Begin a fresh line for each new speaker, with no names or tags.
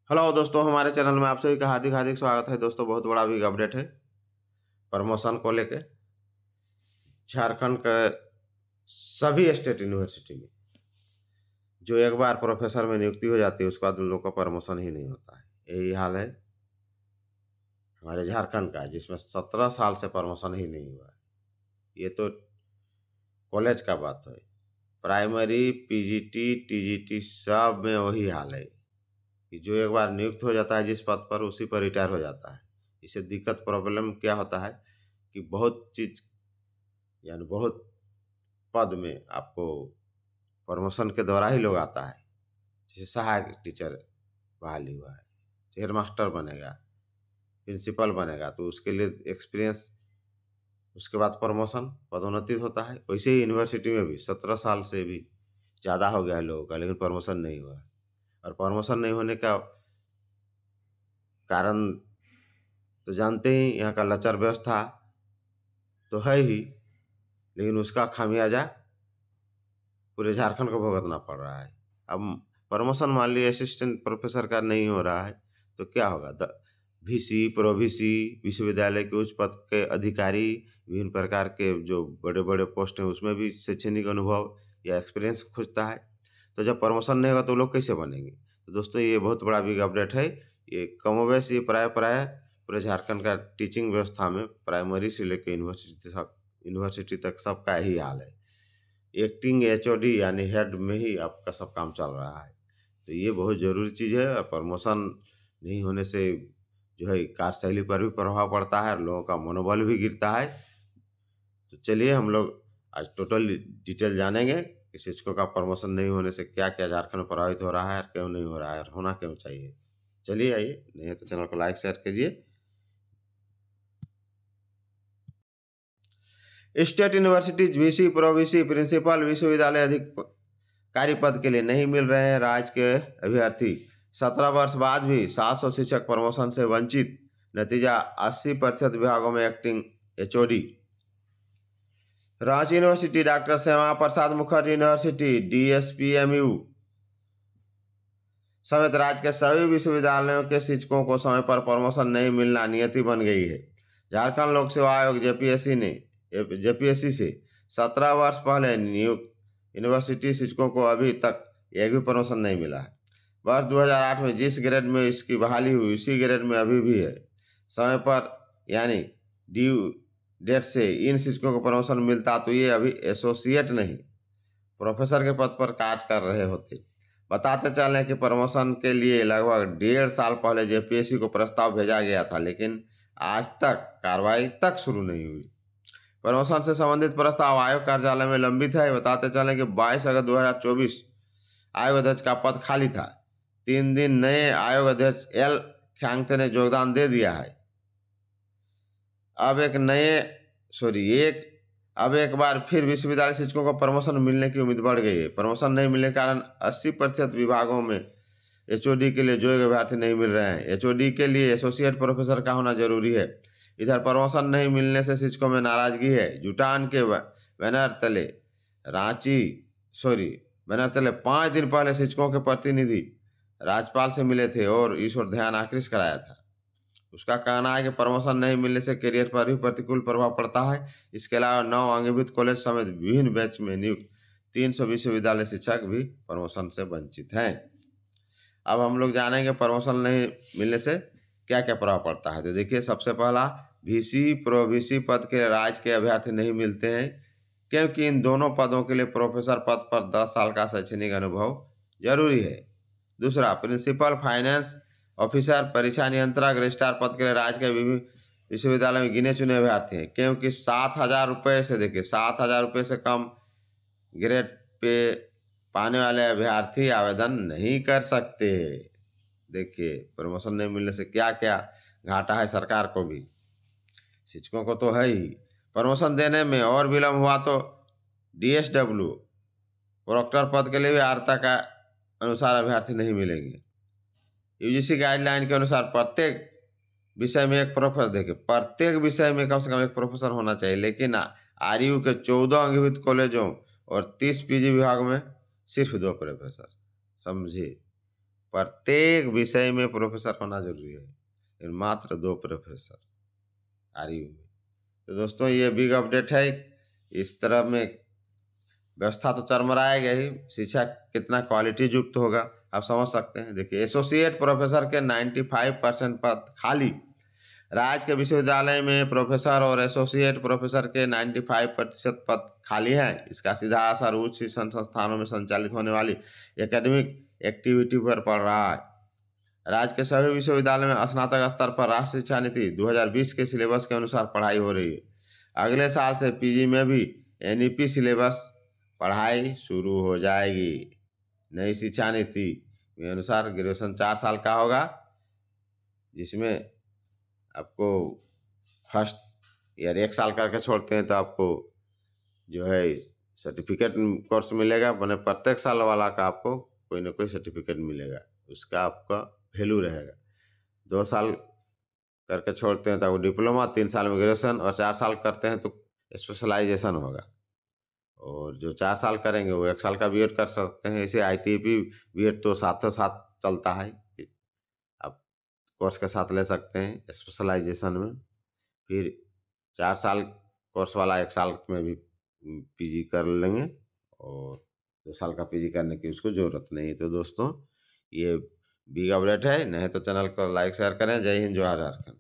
Hello दोस्तों, हमारे channel में आप सभी का हार्दिक हार्दिक स्वागत है। दोस्तों, बहुत बड़ा बिग अपडेट है प्रमोशन को लेके। झारखंड के सभी स्टेट यूनिवर्सिटी में जो एक बार प्रोफेसर में नियुक्ति हो जाती है, उसके बाद उन लोगों का प्रमोशन ही नहीं होता है। यही हाल है हमारे झारखंड का, जिसमें 17 साल से प्रमोशन ही नहीं हुआ है। ये तो कॉलेज का बात है। प्राइमरी, पीजीटी, टीजीटी सब में वही हाल है कि जो एक बार नियुक्त हो जाता है जिस पद पर, उसी पर रिटायर हो जाता है। इससे दिक्कत प्रॉब्लम क्या होता है कि बहुत चीज, यानी बहुत पद में आपको प्रमोशन के द्वारा ही लोग आता है। जैसे सहायक टीचर बहाली हुआ है, हेड मास्टर बनेगा, प्रिंसिपल बनेगा, तो उसके लिए एक्सपीरियंस, उसके बाद प्रमोशन, पदोन्नति होता है। वैसे ही यूनिवर्सिटी में भी 17 साल से भी ज़्यादा हो गया है लोगों का, लेकिन प्रमोशन नहीं हुआ है। और प्रमोशन नहीं होने का कारण तो जानते ही, यहाँ का लचर व्यवस्था तो है ही, लेकिन उसका खामियाजा पूरे झारखंड को भुगतना पड़ रहा है। अब प्रमोशन मान लीजिए असिस्टेंट प्रोफेसर का नहीं हो रहा है, तो क्या होगा? वीसी, प्रोवीसी, विश्वविद्यालय के उच्च पद के अधिकारी, विभिन्न प्रकार के जो बड़े बड़े पोस्ट हैं, उसमें भी शैक्षणिक अनुभव या एक्सपीरियंस खुजता है। तो जब प्रमोशन नहीं होगा तो लोग कैसे बनेंगे? तो दोस्तों, ये बहुत बड़ा बिग अपडेट है। ये कमोबेश ये प्राय प्राय पूरे झारखंड का टीचिंग व्यवस्था में प्राइमरी से लेकर यूनिवर्सिटी तक सबका ही हाल है। एक्टिंग एचओडी यानी हेड में ही आपका सब काम चल रहा है। तो ये बहुत ज़रूरी चीज़ है। और प्रमोशन नहीं होने से जो है कार्यशैली पर भी प्रभाव पड़ता है और लोगों का मनोबल भी गिरता है। तो चलिए हम लोग आज टोटल डिटेल जानेंगे कि शिक्षकों का प्रमोशन नहीं होने से क्या-क्या झारखंड में प्रभावित हो रहा है और क्यों नहीं हो रहा है और होना क्यों चाहिए। चलिए आइए, नहीं है तो चैनल को लाइक शेयर कीजिए। State universities VC, pro VC, principal, विश्वविद्यालय अधिकारी पद के लिए नहीं मिल रहे हैं राज्य के अभ्यर्थी। 17 वर्ष बाद भी 700 शिक्षक प्रमोशन से वंचित। नतीजा 80% विभागों में acting HOD. Ranchi university, doctor Shyama Prasad Mukherjee university, DSPMU समेत राज्य के सभी विश्वविद्यालयों के शिक्षकों को समय पर प्रमोशन नहीं मिलना नियति बन गई है। झारखंड लोक सेवा आयोग जेपीएससी से 17 वर्ष पहले नियुक्त यूनिवर्सिटी शिक्षकों को अभी तक एक भी प्रमोशन नहीं मिला है। वर्ष 2008 में जिस ग्रेड में इसकी बहाली हुई, उसी ग्रेड में अभी भी है। समय पर यानी ड्यू डेट से इन शिक्षकों को प्रमोशन मिलता तो ये अभी एसोसिएट नहीं, प्रोफेसर के पद पर कार्य कर रहे होते। बताते चलें कि प्रमोशन के लिए लगभग 1.5 साल पहले जेपीएससी को प्रस्ताव भेजा गया था, लेकिन आज तक कार्रवाई तक शुरू नहीं हुई। प्रमोशन से संबंधित प्रस्ताव आयोग कार्यालय में लंबित है। बताते चलें कि 22 अगस्त 2024 आयोग अध्यक्ष का पद खाली था। 3 दिन नए आयोग अध्यक्ष एल ख्यांगते ने योगदान दे दिया है। अब एक बार फिर विश्वविद्यालय शिक्षकों को प्रमोशन मिलने की उम्मीद बढ़ गई है। प्रमोशन नहीं मिलने के कारण 80% विभागों में एचओडी के लिए योग्य अभ्यर्थी नहीं मिल रहे हैं। एचओडी के लिए एसोसिएट प्रोफेसर का होना जरूरी है। इधर प्रमोशन नहीं मिलने से शिक्षकों में नाराजगी है। जुटान के बैनर तले बैनर तले 5 दिन पहले शिक्षकों के प्रतिनिधि राज्यपाल से मिले थे और इस ओर ध्यान आकृष्ट कराया था। उसका कहना है कि प्रमोशन नहीं मिलने से करियर पर भी प्रतिकूल प्रभाव पड़ता है। इसके अलावा 9 अंगीभूत कॉलेज समेत विभिन्न बैच में नियुक्त 300 विश्वविद्यालय शिक्षक भी प्रमोशन से वंचित हैं। अब हम लोग जानेंगे प्रमोशन नहीं मिलने से क्या क्या प्रभाव पड़ता है। तो देखिए, सबसे पहला, वीसी, प्रोवीसी पद के लिए राज्य के अभ्यर्थी नहीं मिलते हैं, क्योंकि इन दोनों पदों के लिए प्रोफेसर पद पर 10 साल का शैक्षणिक अनुभव जरूरी है। दूसरा, प्रिंसिपल, फाइनेंस ऑफिसर, परीक्षा नियंत्रक, रजिस्ट्रार पद के लिए राज्य के विभिन्न विश्वविद्यालय में गिने चुने अभ्यर्थी हैं, क्योंकि 7,000 रुपये से, देखिए 7,000 रुपये से कम ग्रेड पे पाने वाले अभ्यर्थी आवेदन नहीं कर सकते। देखिए, प्रमोशन नहीं मिलने से क्या क्या घाटा है सरकार को भी, शिक्षकों को तो है ही। प्रमोशन देने में और विलम्ब हुआ तो डीएसडब्ल्यू प्रोक्टर पद के लिए भी अर्हता का अनुसार अभ्यर्थी नहीं मिलेंगे। यूजीसी गाइडलाइन के अनुसार प्रत्येक विषय में एक प्रोफेसर, देखिए प्रत्येक विषय में कम से कम एक प्रोफेसर होना चाहिए, लेकिन आरयू के 14 अंगीभूत कॉलेजों और 30 पीजी विभाग में सिर्फ 2 प्रोफेसर। समझिए, प्रत्येक विषय में प्रोफ़ेसर होना ज़रूरी है। फिर मात्र 2 प्रोफ़ेसर आरयू में। तो दोस्तों ये बिग अपडेट है। इस तरह में व्यवस्था तो चरमराएगा ही, शिक्षा कितना क्वालिटी युक्त होगा, आप समझ सकते हैं। देखिए एसोसिएट प्रोफ़ेसर के 95% पद खाली। राज्य के विश्वविद्यालय में प्रोफ़ेसर और एसोसिएट प्रोफ़ेसर के 95% पद खाली हैं। इसका सीधा असर उच्च शिक्षण संस्थानों में संचालित होने वाली एकेडमिक एक्टिविटी पर पड़ रहा है। राज्य के सभी विश्वविद्यालयों में स्नातक स्तर पर राष्ट्रीय शिक्षा नीति 2020 के सिलेबस के अनुसार पढ़ाई हो रही है। अगले साल से पीजी में भी एनईपी सिलेबस पढ़ाई शुरू हो जाएगी। नई शिक्षा नीति के अनुसार ग्रेजुएशन 4 साल का होगा, जिसमें आपको फर्स्ट ईयर 1 साल करके छोड़ते हैं तो आपको जो है सर्टिफिकेट कोर्स मिलेगा, माने प्रत्येक साल वाला का आपको कोई ना कोई सर्टिफिकेट मिलेगा, उसका आपका वैल्यू रहेगा। 2 साल करके छोड़ते हैं तो आपको डिप्लोमा, 3 साल में ग्रेजुएशन और 4 साल करते हैं तो स्पेशलाइजेशन होगा। और जो 4 साल करेंगे वो 1 साल का बीएड कर सकते हैं। ऐसे आईटीबी बीएड तो साथों साथ चलता है, आप कोर्स के साथ ले सकते हैं स्पेशलाइजेशन में। फिर 4 साल कोर्स वाला 1 साल में भी पीजी कर लेंगे और 2 साल का पीजी करने की उसको ज़रूरत नहीं है। तो दोस्तों ये बिग अपडेट है, नहीं तो चैनल को लाइक शेयर करें। जय हिंद, जोहार झारखंड।